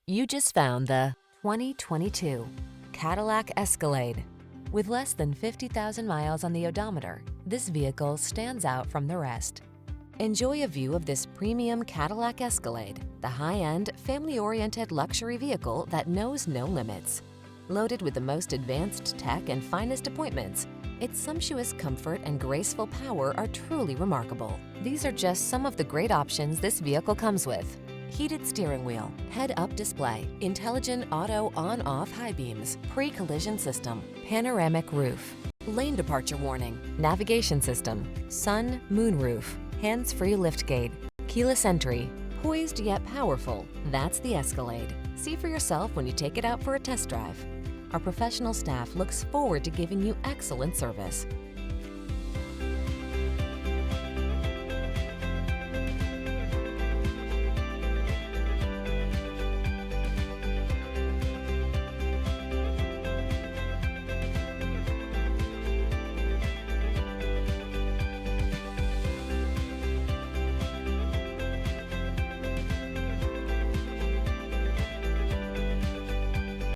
You just found the 2022 Cadillac Escalade. With less than 50,000 miles on the odometer, this vehicle stands out from the rest. Enjoy a view of this premium Cadillac Escalade, the high-end, family-oriented luxury vehicle that knows no limits. Loaded with the most advanced tech and finest appointments, its sumptuous comfort and graceful power are truly remarkable. These are just some of the great options this vehicle comes with: heated steering wheel, head-up display, intelligent auto on-off high beams, pre-collision system, panoramic roof, lane departure warning, navigation system, sun, moon roof, hands-free liftgate, keyless entry. Poised yet powerful, that's the Escalade. See for yourself when you take it out for a test drive. Our professional staff looks forward to giving you excellent service.